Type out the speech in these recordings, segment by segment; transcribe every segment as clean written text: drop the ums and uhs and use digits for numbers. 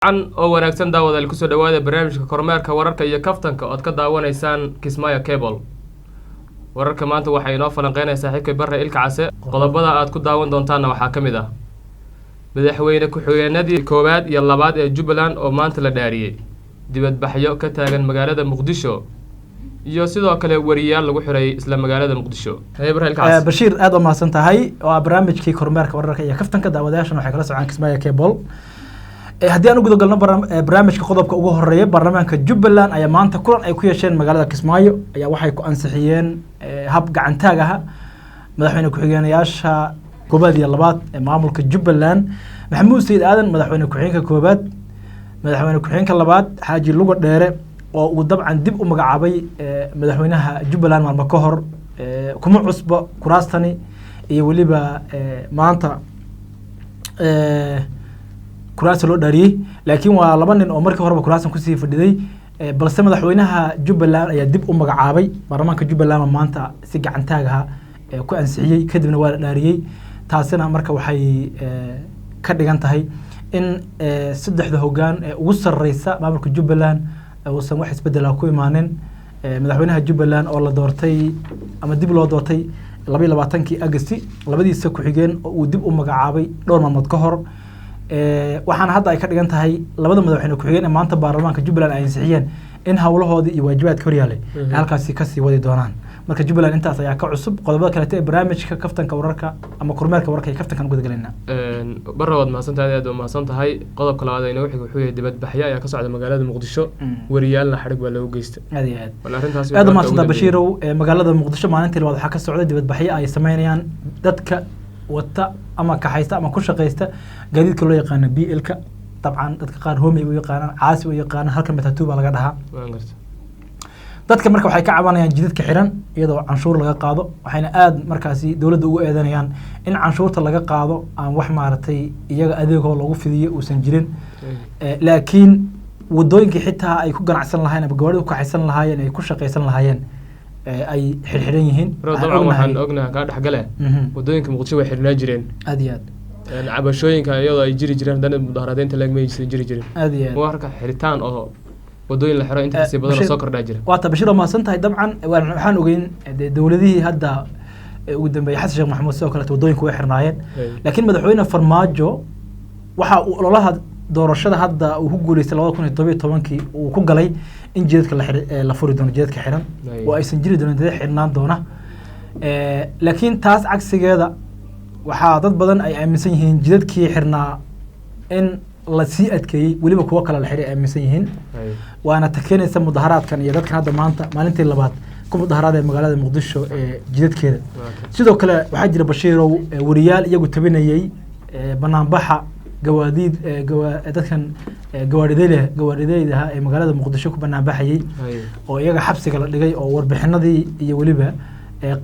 an oo wanaagsan daawadayaal ku soo dhawaada barnaamijka kormeerka wararka iyo kaftanka oo ka daawanaysaan Kismaayo Cable. Wararka maanta waxay inoo falanqeynaysaa xigka barre ilka case qodobada aad ku daawan doontaan waxaa kamid ah madaxweyne ku-xigeenadii koowaad iyo labaad ee Jubbaland oo maanta la dhaariyay dibadbaxyo ka taagan magaalada Muqdisho iyo sidoo kale wariyaal lagu xiray isla magaalada Muqdisho. Bashiir aad u mahadsan tahay waa barnaamijkii kormeerka wararka iyo kaftanka daawadayaashan waxay kala socon Kismaayo Cable. haddii aan u guda galno barnaamijka qodobka ugu horeeya baarlamaanka Jubbaland ayaa maanta kulan ay ku yeesheen magaalada Kismaayo ayaa waxay ku ansixiyeen hab gacan taag ah madaxweyne ku-xigeenayaasha koobaad iyo labaad ee maamulka Jubbaland Maxamuud Sayid Aadan madaxweyne ku-xigeenka koobaad madaxweyne ku-xigeenka labaad Xaaji Lugo Dheere oo uu dabcan dib u magacaabay madaxweynaha Jubbaland maalmo ka hor kuma cusba kuraastani iyo waliba maanta kuraas loo dhaariyay laakiin waa laba nin oo markii horeba kuraasan ku sii fadhiday balse madaxweynaha Jubbaland ayaa dib u magacaabay baarlamaanka Jubbaland maanta si gacan taag ah ku ansixiyay kadibna waa la dhaariyay taasina marka waxay ka dhigan tahay in saddexda hoggaan ee ugu sareysa maamulka Jubbaland uusan wax isbedel ah ku imaanin madaxweynaha Jubbaland oo la doortay ama dib loo doortay 22kii Agosti labadiisa ku xigeen oo uu dib u magacaabay dhowr maalmood ka hor waxaan hadda ay ka dhigan tahay labada madaxweyne ku-xigeen ee maanta baarlamaanka Jubbaland ay ansixiyeen in hawlahoodii iyo waajibaadka horyaalay halkaasi ka sii wadi doonaan marka Jubbaland intaas ayaa ka cusub qodobada kale ee barnaamijka kaftanka wararka ama kormeerka wararka iyo kaftanka guud galina barrood mahadsantahay aad u mahadsantahay qodobka labaad ee inoo xigay wuxuu yahay dibadbaxyo ayaa ka socda magaalada Muqdisho wariyaalna xarig waa lagu geystay aad u mahadsantahay Bashiirow magaalada Muqdisho maalintii labaad waxaa ka socda dibadbaxyo ay sameynayaan dadka wata ama kaxaysta ama ku shaqeysta gaadiidka loo yaqaan BL-ka dabcan dadka qaar hoomay u yaqaanaan caasi u yaqaanaan halka matatuba laga dhahaa dadka marka waxay ka cabanayaan jidadka xiran iyadoo canshuur laga qaado waxayna aad markaasi dawladda ugu eedanayaan in canshuurta laga qaado aan wax maaragtay iyaga adeegoo lagu fidiyo uusan jirin laakiin wadooyinkii xitaa ay ku ganacsan lahaayeen ama gawaarida ku kaxaysan lahaayeen ay ku shaqaysan lahaayeen ay xirxiran yihiin waxaan ognahay ka dhaxgale wadooyinka Muqdisho way xirnaa jireen aad iyo aad cabashooyinka iyadoo ay jiri jireen dad mudaharadeynta laagmaysan jiri jireen aad iyo aad warka xiritaan oo wadooyin la xiro inta si badan soo kordhaa jira waa Bashiir ma santahay dabcan waxaan ogeyn dawladihii hadda ugu dambeeyay Xasan Sheekh Maxamuud sidoo kale wadooyinku way xirnaayeen laakiin madaxweyne Farmaajo waxa uu ololaha doorashada hadda uu ku guuleystay 2017 uu ku galay in jidadka la furi doono jidadka xiran oo aysan jiri doonin dad xirnaan doona laakiin taas cagsigeeda waxa dad badan ay aaminsan yihiin jidadkii xirnaa in la sii adkeeyay waliba kuwa kale la xiray aaminsan yihiin waana takeenaysa mudaharaadkan iyo dadkan hadda maanta maalintii labaad ku mudaharaadaya magaalada Muqdisho ee jidadkeeda sidoo kale waxaa jira Bashiirow wariyaal iyagu tabinayay banaanbaxa gawaadiid dadkan gawaadideyda ee magaalada Muqdisho ku banaanbaxayay oo iyaga xabsiga la dhigay oo warbixinadii iyo waliba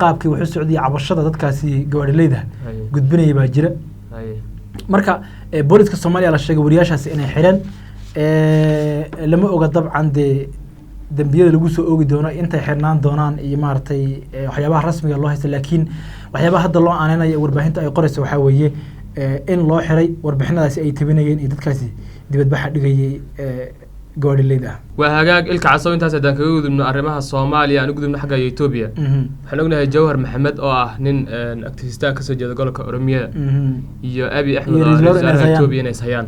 qaabkii wuxuu socday cabashada dadkaasi gawaadileyda gudbinayay baa jira marka booliska Soomaaliya la sheegay wariyaashaasi inay xireen lama oga dabcan dambiyada lagu soo oogi doono intay xirnaan doonaan iyo maartay waxyaabaha rasmiga loo haysto laakiin waxyaabaha hadda loo aaneynaya warbaahinta ay qorayso waxa weeye in loo xiray warbixinadaasi ay tabinayeen iyo dadkaasi dibadbaxa dhigayay gawaadileyda waa hagaag ilka caso intaas hadaan kaga gudubno arrimaha Soomaaliya aan u gudubno xagga Ethiopia waxaan ognahay Jawhar Maxamed oo ah nin activista ka soo jeeda gobolka Oromiya iyo Abiy Ahmed oo ra'iisul Ethiopia inay hayaan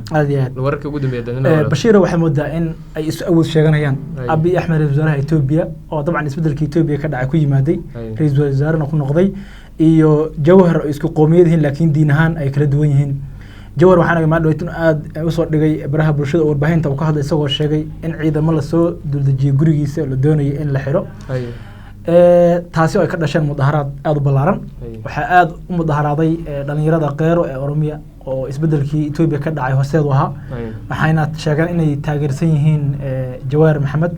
wararka ugu dambeeyay Bashiir waxa moodaa in ay isu awood sheeganayaan Abiy Ahmed ra'iisul Ethiopia oo dabcan isbedelka Ethiopia ka dhacay ku yimaaday ra'iisul wasaarna ku noqday iyo Jawhar isku qoomiyad yihiin laakiin diin ahaan ay kala duwan yihiin Jawhar waxaan ma dhaweytin aad u soo dhigay baraha bulshada oo warbaahinta uu ka hadlay isagoo sheegay in ciidamo la soo duldajiyay gurigiisa la doonayo in la xiro taasi oo ay ka dhasheen mudaharaad aad u ballaaran waxa aad u mudaharaaday dhalinyarada qeyro ee Oromiya oo isbedelkii Ethiopia ka dhacay hoosteedu ahaa waxayna sheegaan inay taageersan yihiin Jawhar Maxamed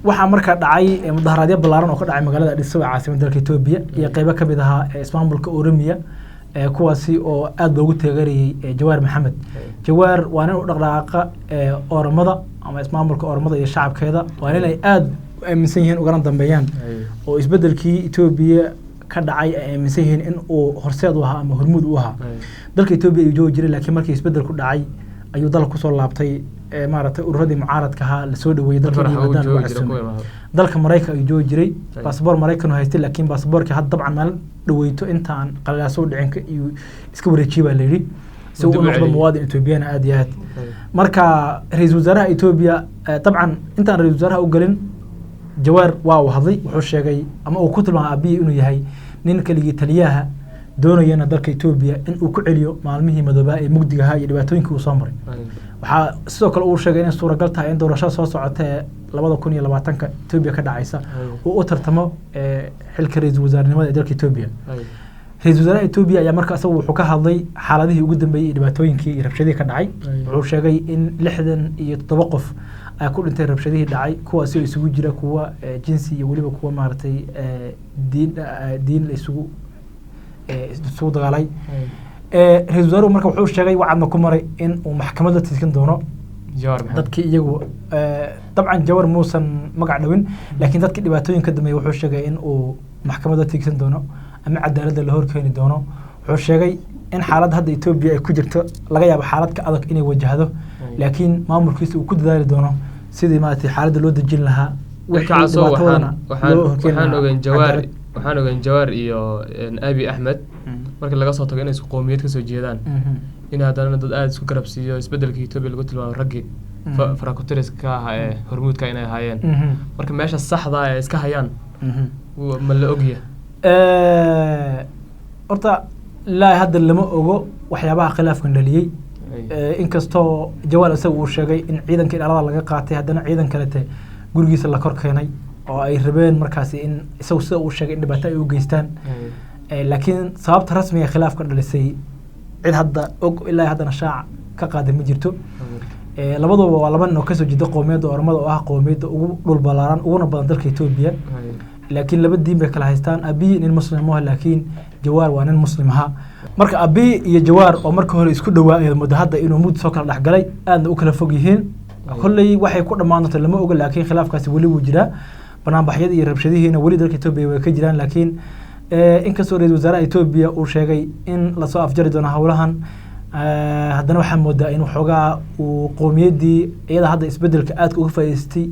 waxa marka dhacay mudaharaadyo ballaaran oo ka dhacay magaalada Addis Ababa caasimadda dalka Ethiopia iyo qaybo ka mid ah ismaamulka Oromiya kuwaasi oo aad loogu taageerayay Jawhar Maxamed Jawhar waa nin u dhaqdhaqaaqa Oromada ama ismaamulka Oromada iyo shacabkeeda waa nin ay aad u aaminsan yihiin ugana dambeeyaan oo isbedelkii Ethiopia ka dhacay ay aaminsan yihiin in uu horseed u ahaa ama hormuud u ahaa dalka Ethiopia iyo joogi jiray laakiin markii isbedel ku dhacay ayuu dalka kusoo laabtay maaragtay ururadii mucaaradka ahaa lasoo dhaweeyey dalka Mareykanka ayuu joogi jiray baasaboor Mareykan haystay laakiin baasaboorkii had dabcan meel dhaweyto intaan qalalaasoo dhicin iyo iska wareejiyay baa la yiri si uu noqdo muwaadin Ethiopian aad iyo aad marka ra'iisul wasaaraha Ethiopia dabcan intaan ra'iisul wasaaraha u galin Jawaar waa uu hadlay wuxuu sheegay ama uu ku tilmaamay Abiy inuu yahay nin kaligii taliyaha doonayana dalka Ethiopia in uu ku celiyo maalmihii madooba ee mugdiga ahaa iyo dhibaatooyinkii uu soo maray waxa sidoo kale uu sheegay in suuragal tahay in doorashada soo socotay 2020 Ethiopia ka dhacaysa oo u tartamo xilka ra'iisul wasaarenimada ee dalka Ethiopia ra'iisul wasaaraha Ethiopia ayaa markaas wuxuu ka hadlay xaaladihii ugu dambeeyay dhibaatooyinkii iyo rabshadihii ka dhacay wuxuu sheegay in 67 qof ay ku dhintay rabshadihii dhacay kuwaas oo isugu jira kuwa jinsi iyo waliba kuwa maartay diin la isugu dagaalay ra'iisul wasaaruhu marka wuxuu sheegay wacadna ku maray in uu maxkamadda tiskin doono dadkii iyagu dabcan Jawaar muusan magac dhawin laakiin dadkii dhibaatooyinka dambeeyay wuxuu sheegay in uu maxkamadda tiskin doono ama cadaaladda la horkeeni doono wuxuu sheegay in xaalad hadda Ethiopia ay ku jirto laga yaabo xaalad ka adag inay wajahdo laakiin maamulkiisa uu ku dadaali doono sidii maartay xaaladda loo dejin lahaa waxaan ogeyn Jawaar iyo Abiy Ahmed marka laga soo tago inay isku qoomiyad ka soo jeedaan in haddana dad aad isku garabsiiyo isbedelka Ethiopia lagu tilmaamo raggi farakutiriska ah ee hormuudka inay hayeen marka meesha saxda ah ay iska hayaan ma la ogyahay horta ilaa hadda lama ogo waxyaabaha khilaafkan dhaliyay inkastoo Jawaar isagu uu sheegay in ciidanka ilaalada laga qaatay haddana ciidan kale gurigiisa la kor keenay oo ay rabeen markaas in isagu sida uu sheegay in dhibaato ay u geystaan laakiin sababta rasmiga ee khilaafka dhalisay cid hadda og ilaa haddana shaac ka qaaday ma jirto labaduba waa laba nin oo kasoo jeeda qoomiyadda Oromada oo ah qoomiyadda ugu dhul balaaran uguna badan dalka Ethiopia laakiin laba diin bay kala haystaan Abiy nin muslim ah laakiin Jawaar waa nin muslim ah marka Abiy iyo Jawaar oo marka hore isku dhawaayeen muddo hadda inuu mud soo kala dhaxgalay aadna u kala fog yihiin kullay waxay ku dhamaanto lama oga laakiin khilaafkaasi wali wuu jiraa barnaamijyada iyo rabshadihiina wali dalka Ethiopia way ka jiraan laakiin inkastoo ra'iisul wasaaraha Ethiopia uu sheegay in la soo afjari doono hawlahan haddana waxaa moodaa in waxoogaa uu qoomiyadii iyada hadda isbedelka aadka uga faa'iideystay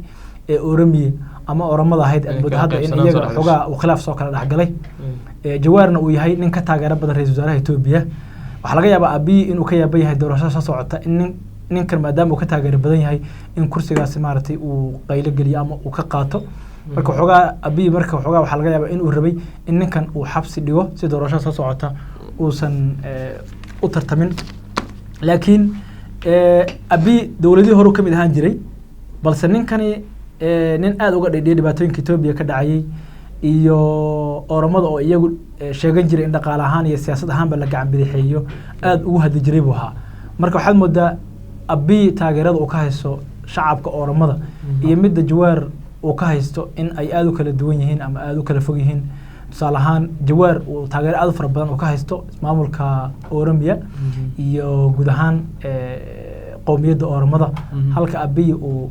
ee Oromiya ama Oromada ahayd muddo hadda in iyaga waxoogaa uu khilaaf soo kala dhaxgalay Jawaarna uu yahay nin ka taageero badan ra'iisul wasaaraha Ethiopia waxa laga yaabaa Abiy inuu ka yaabay yahay doorashada soo socota in ninkan maadaama uu ka taageero badan yahay in kursigaasi maartay uu qaylo galiyo ama uu ka qaato marka waxoogaa Abiy marka waxoogaa waxa laga yaabaa in uu rabay in ninkan uu xabsi dhigo si doorashada soo socota uusan u tartamin laakiin Abiy dawladii hore ka mid ahaan jiray balse ninkani nin aad uga dhigay dhibaatooyinka Ethiopia ka dhacay iyo Oromada oo iyagu sheegan jiray in dhaqaale ahaan iyo siyaasad ahaanba la gacan bidixeeyo aad ugu hadli jiray buu ahaa marka waxaad moodaa Abiy taageerada uu ka haysto shacabka Oromada iyo midda Jawaar uu ka haysto in ay aad u kala duwan yihiin ama aad u kala fog yihiin tusaale ahaan Jawaar uu taageero aad fara badan uu ka haysto maamulka Oromiya iyo guud ahaan qoomiyadda Oromada halka Abiy uu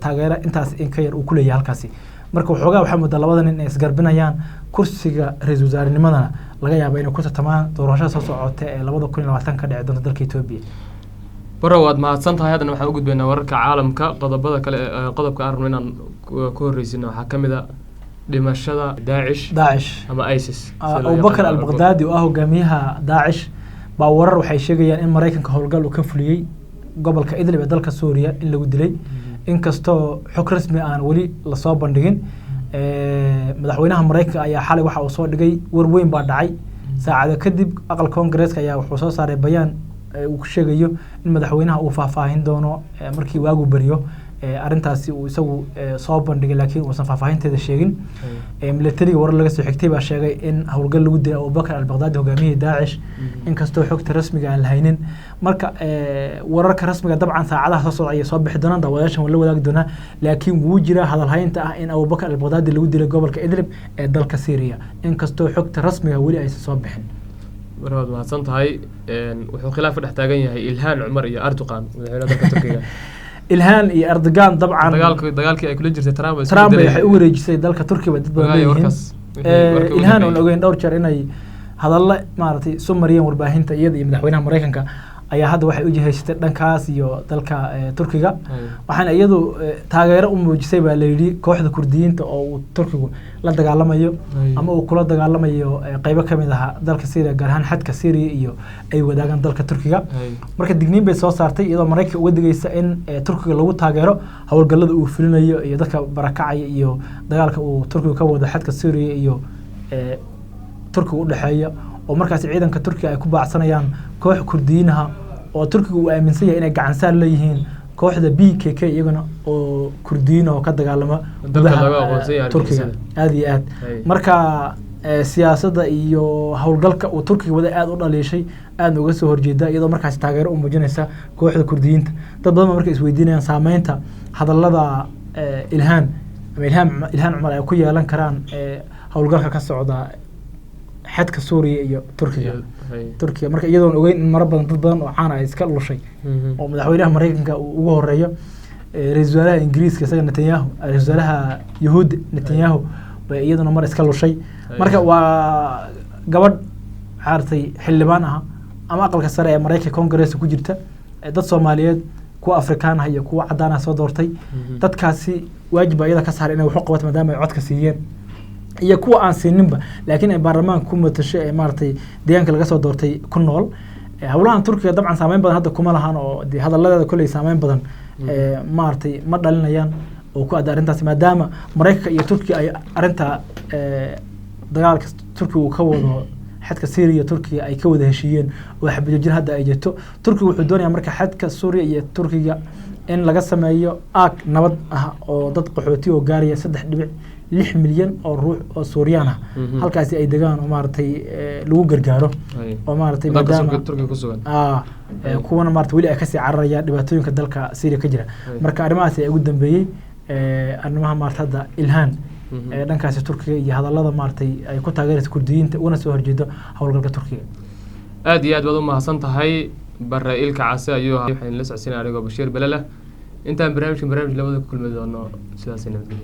taageero intaas in ka yar uu ku leeyahay halkaasi marka waxoogaa waxaa moodaa labada nin ay isgarbinayaan kursiga ra'iisul wasaarenimadana laga yaabo inay ku tartamaan doorashada soo socota ee 2020 ka dhici doonta dalka Ethiopia baro waad mahadsan tahay haddana waxaan u gudbaynaa wararka caalamka qodobada kale qodobka aan rabno inaan ku horreysino waxaa ka mid ah dhimashada Daesh ama ISIS Abubakar al-Baghdadi oo ah hogaamiyaha Daesh baa warar waxay sheegayaan in Mareykanka howlgal uu ka fuliyay gobolka Idlib ee dalka Suuriya in lagu dilay inkastoo xog rasmi aan wali la soo bandhigin madaxweynaha Mareykanka ayaa xalay waxa uu soo dhigay war weyn baa dhacay saacado kadib aqal Congress ayaa wuxuu soo saaray bayaan uu ku sheegayo in madaxweynaha uu faahfaahin doono markii waagu bariyo arintaasi uu isagu soo bandhigay laakiin uusan faahfaahinteeda sheegin militariga warar laga soo xigtay baa sheegay in howlgal lagu dilay Abubakar al-Baghdadi hogaamiyihii Daesh inkastoo xogta rasmiga aan lahaynin marka wararka rasmiga dabcan saacadaha soo socda ay soo bixi doonaan daawadayaashan wala wadaagi doonaa laakiin wuu jira hadal haynta ah in Abubakar al-Baghdadi lagu dilay gobolka Idlib ee dalka Syria inkastoo xogta rasmiga wali aysan soo bixin warad mahadsan tahay wuxuu khilaaf dhex taagan yahay Ilhaan Umar iyo Erdogan madaxweynaha dalka Turkiga Ilhaan iyo Erdogan dabcan dagaalkii ay kula jirtay Trump waxay u wareejisay dalka Turkiga dad badan leeyihiin Ilhaan oo ogeyn dhowr jeer inay hadalla maartay soo mariyeen warbaahinta iyada iyo madaxweynaha Mareykanka ayaa hadda waxay u jihaysatay dhankaas iyo dalka Turkiga waxaana iyadu taageero u muujisay baa la yiri kooxda Kurdiyiinta oo uu Turkigu la dagaalamayo ama uu kula dagaalamayo qaybo kamid ah dalka Syria gaar ahaan xadka Syria iyo ay wadaagan dalka Turkiga marka digniin bay soo saartay iyadoo Mareykanka uga digaysa in Turkiga lagu taageero hawlgallada uu fulinayo iyo dadka barakacay iyo dagaalka uu Turkiga ka wado xadka Syria iyo Turkiga u dhaxeeya oo markaas ciidanka Turkiga ay ku baacsanayaan koox Kurdiyiinaha oo Turkiga uu aaminsan yahay inay gacan saar leeyihiin kooxda PKK iyagana oo Kurdiyiin oo ka dagaalama dalka laga aqoonsan yahay Turkiga aad iyo aad marka siyaasadda iyo hawlgalka uu Turkiga wada aad u dhaleeshay aad uga soo horjeeda iyadoo markaas taageero u muujinaysa kooxda Kurdiyiinta dad badan markay isweydiinayaan saameynta hadallada Ilhaan Cumar ay ku yeelan karaan hawlgalka ka socda xadka Suuriya iyo Turkiga marka iyadoo ogeyn in mar badan dad badan oo caan ah iska lushay oo madaxweynaha Mareykanka uu ugu horeeyo ra'iisul wasaaraha Ingiriiska isaga Netanyahu ra'iisul wasaaraha Yahuud Netanyahu bay iyaduna mar iska lushay marka waa gabadh xaartay xildhibaan ah ama aqalka sare ee Mareykanka Congress ku jirta dad Soomaaliyeed kuwa Afrikaan ah iyo kuwa cadaan ah soo doortay dadkaasi waajib ayada ka saaray inay wax u qabato maadaama ay codka siiyeen iyo kuwa aan siininba laakiin ay baarlamaanka ku matashay ee maartay deegaanka laga soo doortay ku nool hawlahan Turkiga dabcan saameyn badan hadda kuma lahan oo hadalladeeda kulay saameyn badan maartay ma dhalinayaan oo ku aad arintaas maadaama Mareykanka iyo Turkiga ay arinta dagaalka Turkiga uu ka wado xadka Syria Turkiga ay ka wada heshiiyeen oo xabadjir hadda ay jirto Turkiga wuxuu doonayaa marka xadka Syria iyo Turkiga in laga sameeyo aag nabad ah oo dad qaxooti oo gaaraya 3.6 milyan oo ruux oo Suuriyan ah halkaas ay degaan oo maartay lagu gargaaro oo maartay maadaama Turkiga ku sugan kuwana maartay wali ay ka sii cararayaan dhibaatooyinka dalka Syria ka jira marka arrimahaas ay ugu dambeeyay arrimaha maartay hadda Ilhaan dhankaas Turkiga iyo hadallada maartay ay ku taageerayso Kurdiyiinta una soo horjeedo hawlgalka Turkiga aad iyo aad baad u mahadsan tahay barra ilka case ayuu waxaan la socodsiinaa anigoo Bashiir Balala intaan barnaamij labada ku kulmi doono sidaas nabadgelyo